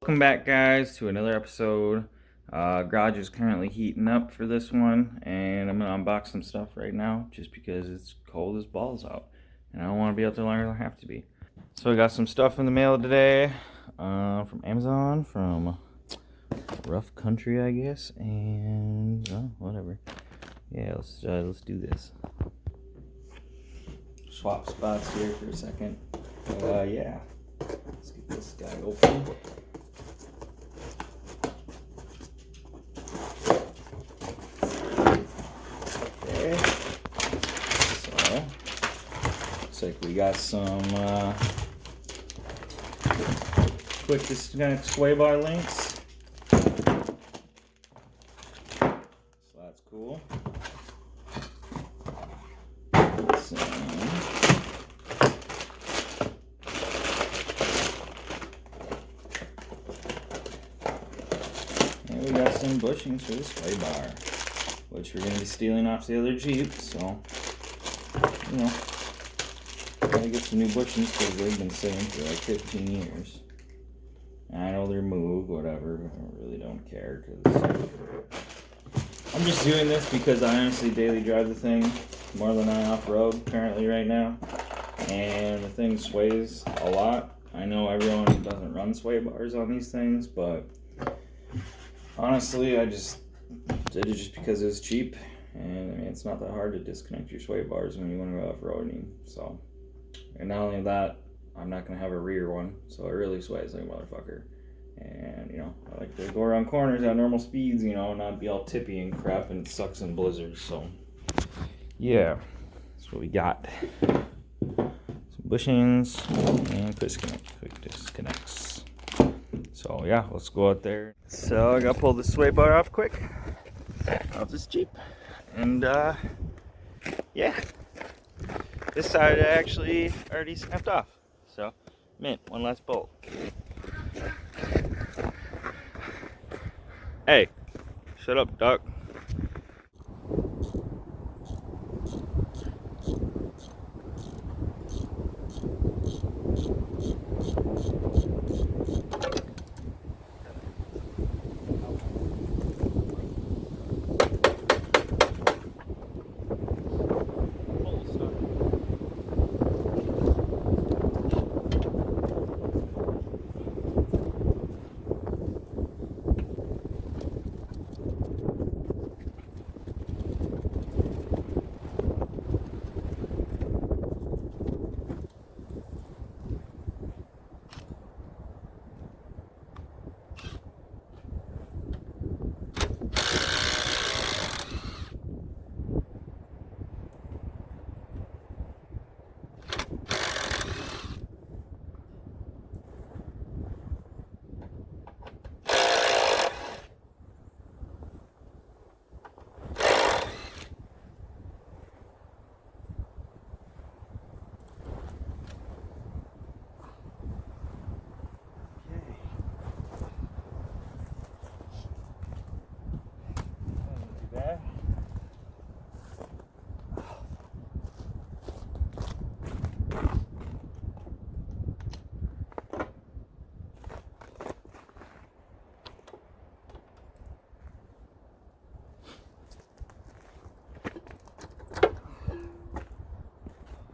Welcome back, guys, to another episode. Garage is currently heating up for this one, and I'm gonna unbox some stuff right now just because it's cold as balls out, and I don't want to be out there longer than I have to be. So I got some stuff in the mail today from Amazon, from RoughCountry, I guess, and whatever. Yeah, let's do this. Swap spots here for a second. Yeah, let's get this guy open. Looks like we got some quick disconnect sway bar links. So that's cool. And we got some bushings for the sway bar, which we're going to be stealing off the other Jeep, so, you know. Gotta get some new bushings because they've been sitting for like 15 years. And I know they're moved, whatever. I really don't care because I'm just doing this because I honestly daily drive the thing more than I off-road currently right now. And the thing sways a lot. I know everyone doesn't run sway bars on these things, but honestly, I just did it just because it was cheap. And I mean, it's not that hard to disconnect your sway bars when you want to go off-roading, so. And not only that, I'm not going to have a rear one, so it really sways like a motherfucker. And, you know, I like to go around corners at normal speeds, you know, not be all tippy and crap, and it sucks in blizzards, so. Yeah, that's what we got. Some bushings and quick disconnects. So, yeah, let's go out there. So, I got to pull the sway bar off quick off this Jeep. And, yeah. This side I actually already snapped off, so mint, one last bolt. Hey, shut up, duck.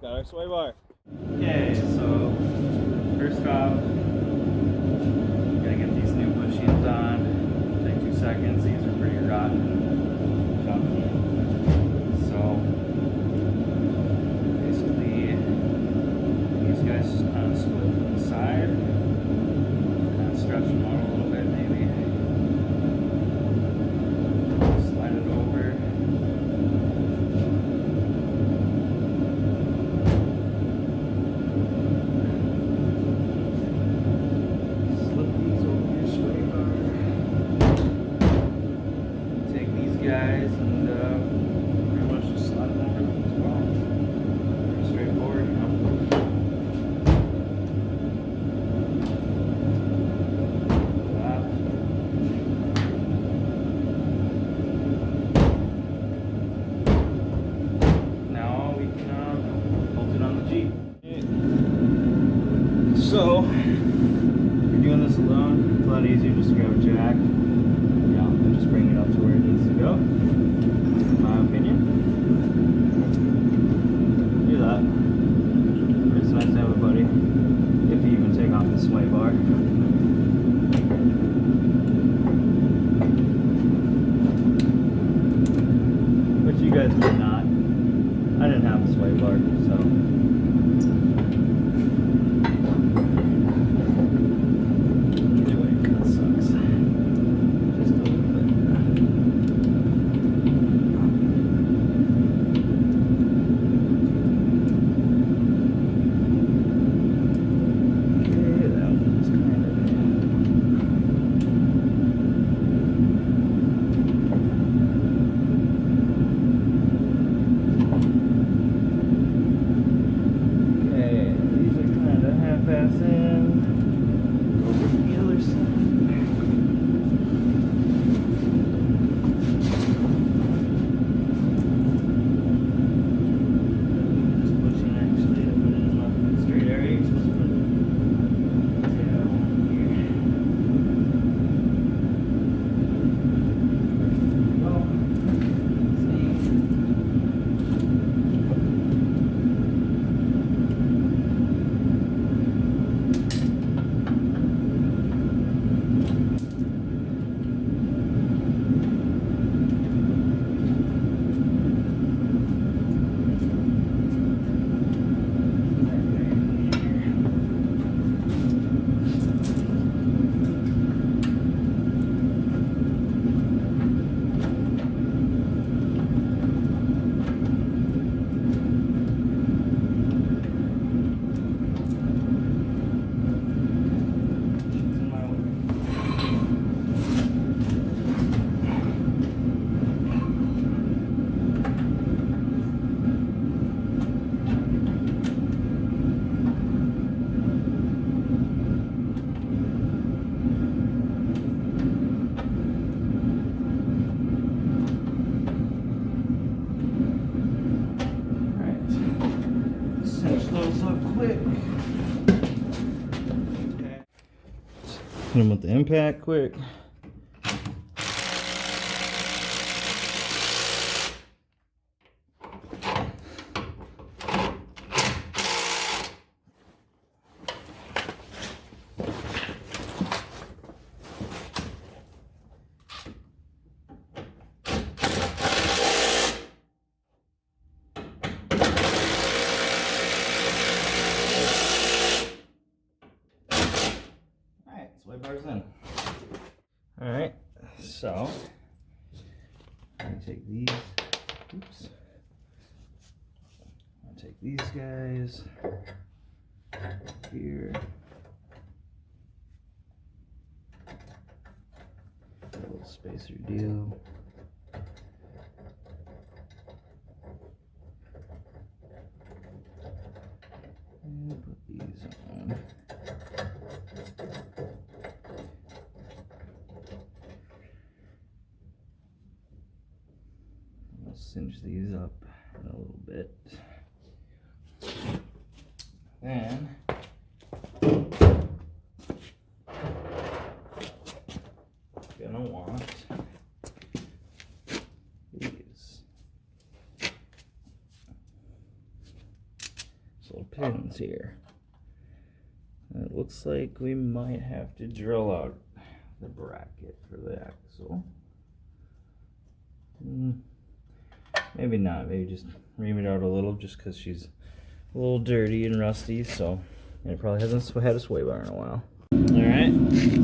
Got our sway bar. Okay, so first off, gotta get these new bushings on. Take 2 seconds. These are pretty rotten, chunky. So basically, these guys just kind of split from the side. Kind of stretch them out a little bit, maybe. Slide it over. Guys, and pretty much just slide them over as well. Pretty straightforward, you know. Now we can bolt it on the Jeep. So, if you're doing this alone, lot easier just to grab a jack. Yeah, and just bring it up to where it needs to go. In my opinion. Do that. It's nice to have a buddy. If you even take off the sway bar. But you guys might not. I didn't have a sway bar, so. Either way, it kind of sucks. Just a little bit. Okay, that one's kind of. Pass in over to the other side. This bushing actually, I put it in the straight area. You're supposed to put it down here. Well, hit him with the impact quick. Sway bars in. Alright, so I'm gonna take these. Oops. I'll take these guys here. A little spacer deal. And put these on. I'll cinch these up in a little bit. Then gonna want these little pins here. And it looks like we might have to drill out the bracket for the axle. Maybe not, maybe just ream it out a little just because she's a little dirty and rusty, so, and it probably hasn't had a sway bar in a while. Alright,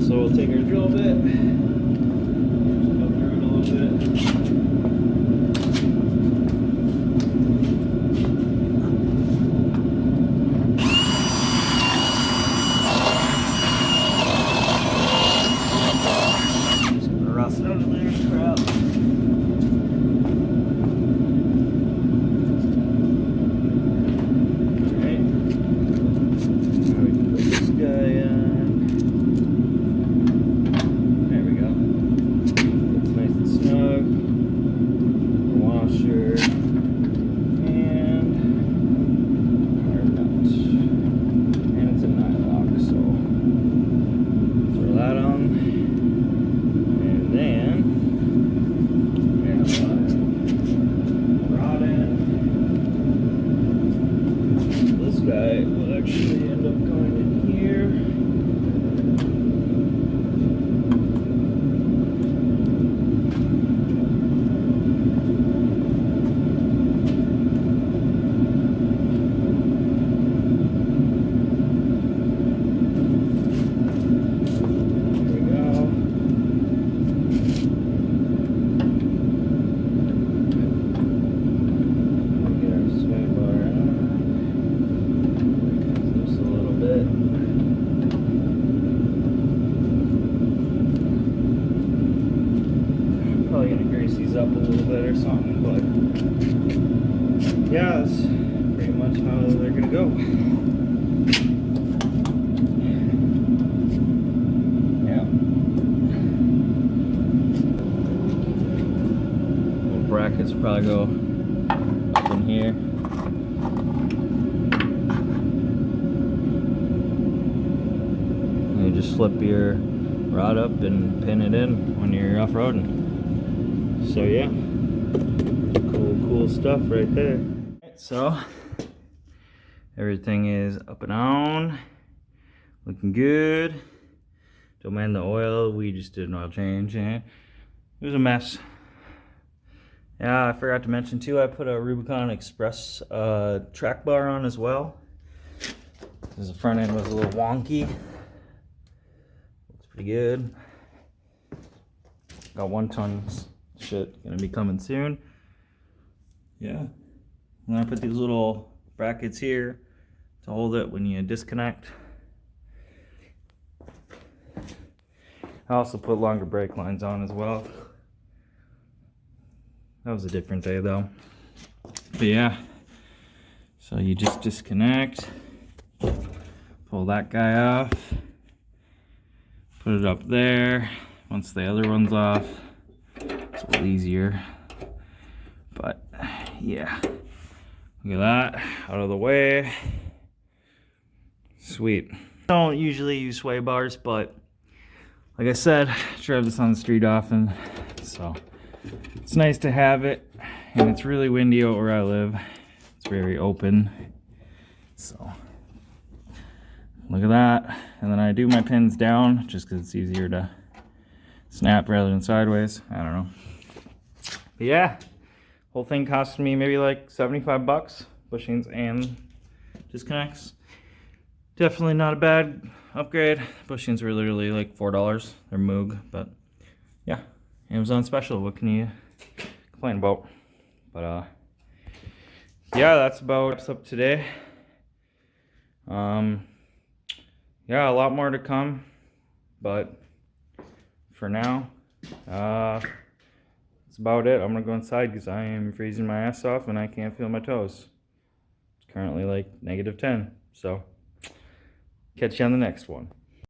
so we'll take our drill bit, just go through it a little bit. There we up a little bit or something, but yeah, that's pretty much how they're gonna go. Yeah. Little brackets will probably go up in here. And you just slip your rod up and pin it in when you're off-roading. So yeah, cool stuff right there. So everything is up and on, looking good. Don't mind the oil, we just did an oil change and it was a mess. Yeah, I forgot to mention too, I put a Rubicon Express track bar on as well, because the front end was a little wonky. Looks pretty good. Got 1 ton shit gonna be coming soon. Yeah, and I put these little brackets here to hold it when you disconnect. I also put longer brake lines on as well. That was a different day though. But yeah, so you just disconnect, pull that guy off, put it up there. Once the other one's off, it's a little easier. But yeah, look at that, out of the way. Sweet. Don't usually use sway bars, but like I said, I drive this on the street often, so it's nice to have it. And it's really windy out where I live. It's very open. So look at that. And then I do my pins down just because it's easier to snap rather than sideways. I don't know. But yeah, whole thing cost me maybe like 75 bucks, bushings and disconnects. Definitely not a bad upgrade. Bushings were literally like $4. They're Moog, but yeah, Amazon special. What can you complain about? But yeah, that's about what's up today. Yeah, a lot more to come, but for now, that's about it. I'm gonna go inside because I am freezing my ass off and I can't feel my toes. It's currently like -10, so catch you on the next one.